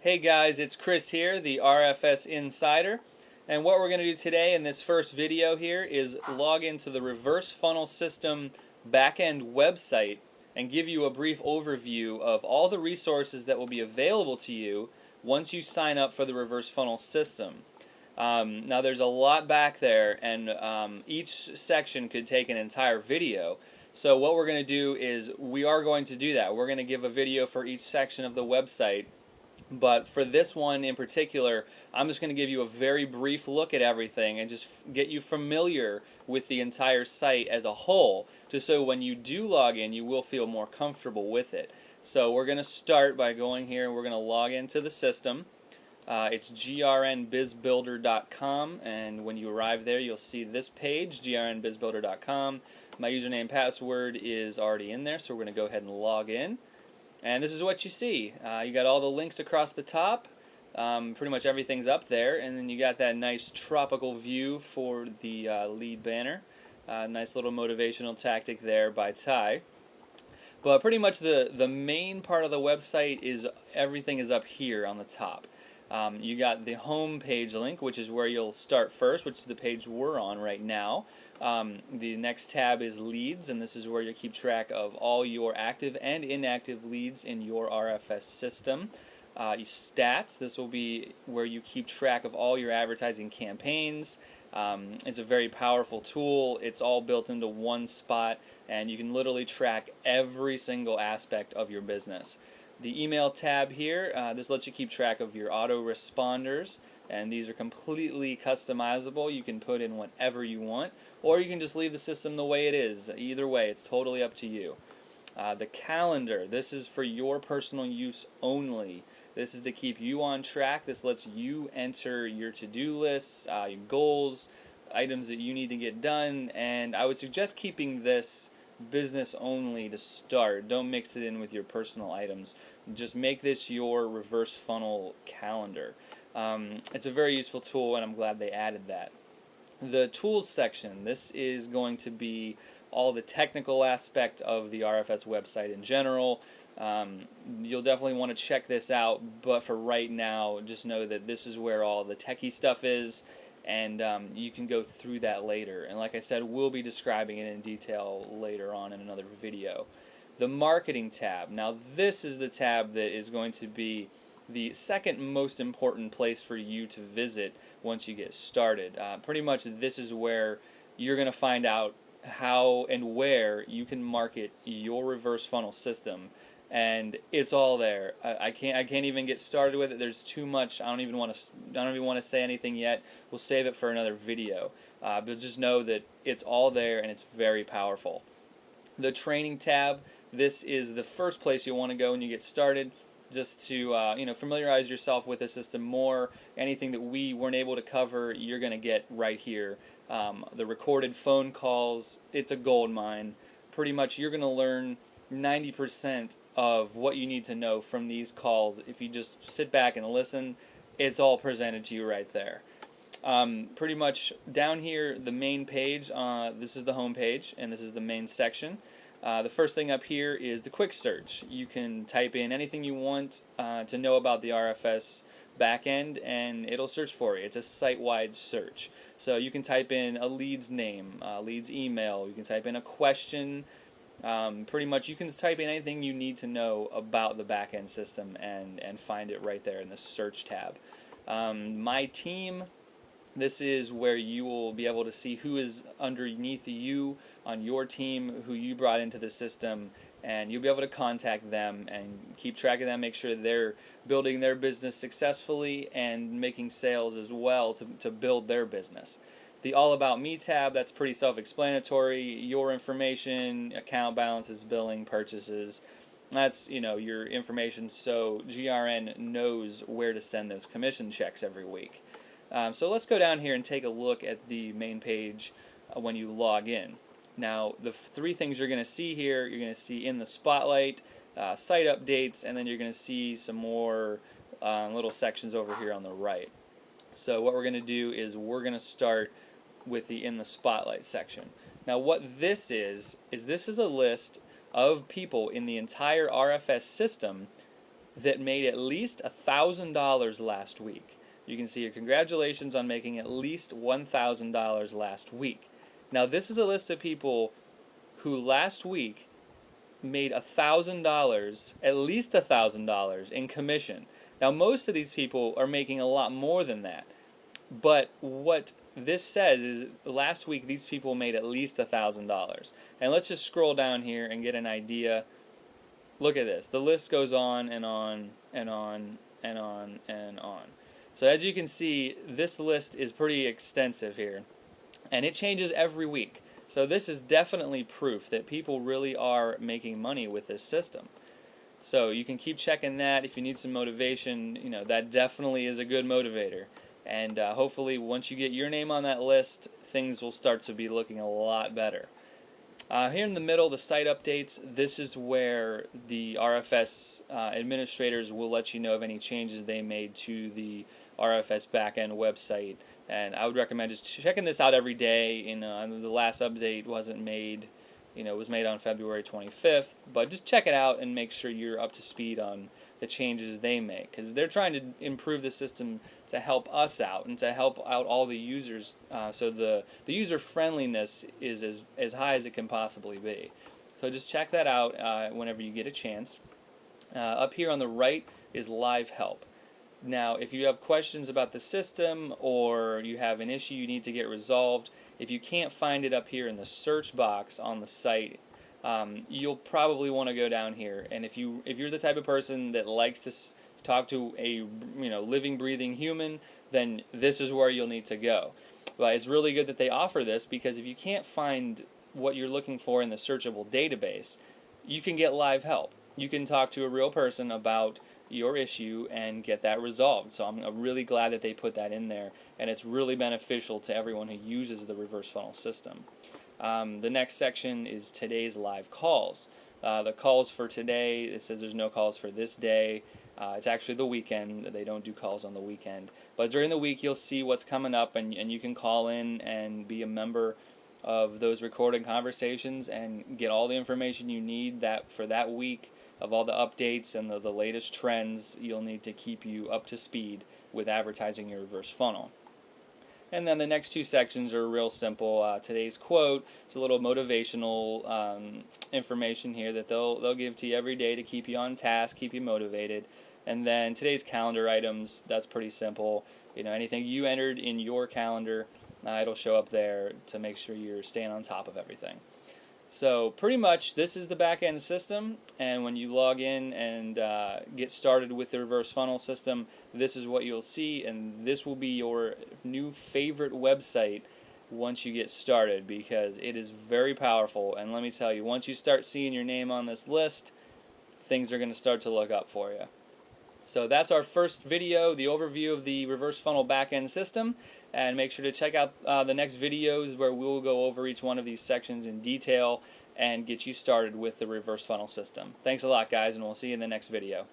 Hey guys, it's Chris here, the RFS Insider, and what we're going to do today in this first video here is log into the Reverse Funnel System backend website and give you a brief overview of all the resources that will be available to you once you sign up for the Reverse Funnel System. Now there's a lot back there, and each section could take an entire video. So what we're going to do is we are going to do that. We're going to give a video for each section of the website. But for this one in particular, I'm just going to give you a very brief look at everything and just get you familiar with the entire site as a whole, just so when you do log in, you will feel more comfortable with it. So we're going to start by going here and we're going to log into the system. It's grnbizbuilder.com, and when you arrive there, you'll see this page, grnbizbuilder.com. My username and password is already in there, so we're going to go ahead and log in. And this is what you see. You got all the links across the top. Pretty much everything's up there. And then you got that nice tropical view for the lead banner. Nice little motivational tactic there by Ty. But pretty much the main part of the website is everything is up here on the top. You got the home page link, which is where you'll start first, which is the page we're on right now. The next tab is leads, and this is where you'll keep track of all your active and inactive leads in your RFS system. Stats, this will be where you keep track of all your advertising campaigns. It's a very powerful tool. It's all built into one spot, and you can literally track every single aspect of your business. The email tab here, this lets you keep track of your autoresponders, and these are completely customizable. You can put in whatever you want, or you can just leave the system the way it is. Either way, it's totally up to you. The calendar, this is for your personal use only. This is to keep you on track. This lets you enter your to-do lists, your goals, items that you need to get done, and I would suggest keeping this business only to start. Don't mix it in with your personal items. Just make this your reverse funnel calendar. It's a very useful tool, and I'm glad they added that. The tools section, this is going to be all the technical aspect of the RFS website in general. You'll definitely want to check this out, but for right now, just know that this is where all the techie stuff is, and you can go through that later. And like I said, we'll be describing it in detail later on in another video. The marketing tab. Now this is the tab that is going to be the second most important place for you to visit once you get started. Pretty much this is where you're going to find out how and where you can market your reverse funnel system. And it's all there. I can't even get started with it. There's too much. I don't even want to say anything yet. We'll save it for another video. But just know that it's all there and it's very powerful. The training tab. This is the first place you'll want to go when you get started, just to familiarize yourself with the system more. Anything that we weren't able to cover, you're going to get right here. The recorded phone calls. It's a gold mine. Pretty much, you're going to learn 90% of what you need to know from these calls. If you just sit back and listen, it's all presented to you right there. Pretty much down here, the main page, this is the home page, and this is the main section. The first thing up here is the quick search. You can type in anything you want to know about the RFS backend, and it'll search for you. It's a site-wide search. So you can type in a lead's name, lead's email, you can type in a question. Pretty much you can type in anything you need to know about the backend system and find it right there in the search tab. My team, this is where you will be able to see who is underneath you on your team, who you brought into the system, and you'll be able to contact them and keep track of them, make sure they're building their business successfully and making sales as well to build their business. The All About Me tab, that's pretty self-explanatory. Your information, account balances, billing, purchases, that's your information, so GRN knows where to send those commission checks every week. So let's go down here and take a look at the main page when you log in. Now, the three things you're going to see here, you're going to see in the spotlight, site updates, and then you're going to see some more little sections over here on the right. So what we're going to do is we're going to start with the in the spotlight section. Now what this is this is a list of people in the entire RFS system that made at least $1,000 last week. You can see here, congratulations on making at least $1,000 last week. Now this is a list of people who last week made $1,000, at least $1,000 in commission. Now most of these people are making a lot more than that, but what this says is last week these people made at least $1,000. And let's just scroll down here and get an idea. Look at this. The list goes on and on and on and on and on. So as you can see, this list is pretty extensive here, and it changes every week. So this is definitely proof that people really are making money with this system. So you can keep checking that. If you need some motivation, you know, that definitely is a good motivator. And hopefully once you get your name on that list, things will start to be looking a lot better. Here in the middle, the site updates, this is where the RFS administrators will let you know of any changes they made to the RFS backend website. And I would recommend just checking this out every day. The last update wasn't made, it was made on February 25th, but just check it out and make sure you're up to speed on the changes they make, because they're trying to improve the system to help us out and to help out all the users, so the user friendliness is as high as it can possibly be. So just check that out whenever you get a chance. Up here on the right is live help. Now if you have questions about the system or you have an issue you need to get resolved, if you can't find it up here in the search box on the site, you'll probably want to go down here. And if you're the type of person that likes to talk to a living, breathing human, then this is where you'll need to go. But it's really good that they offer this, because if you can't find what you're looking for in the searchable database, you can get live help. You can talk to a real person about your issue and get that resolved. So I'm really glad that they put that in there, and it's really beneficial to everyone who uses the reverse funnel system. The next section is today's live calls. The calls for today, it says there's no calls for this day. It's actually the weekend. They don't do calls on the weekend. But during the week you'll see what's coming up, and you can call in and be a member of those recorded conversations and get all the information you need for that week, of all the updates and the latest trends you'll need to keep you up to speed with advertising your reverse funnel. And then the next two sections are real simple. Today's quote, it's a little motivational information here that they'll give to you every day to keep you on task, keep you motivated. And then today's calendar items, that's pretty simple. Anything you entered in your calendar, it'll show up there to make sure you're staying on top of everything. So pretty much this is the back-end system, and when you log in and get started with the reverse funnel system, this is what you'll see, and this will be your new favorite website once you get started, because it is very powerful. And let me tell you, once you start seeing your name on this list, things are going to start to look up for you. So that's our first video, the overview of the reverse funnel backend system. And make sure to check out the next videos where we'll go over each one of these sections in detail and get you started with the reverse funnel system. Thanks a lot, guys, and we'll see you in the next video.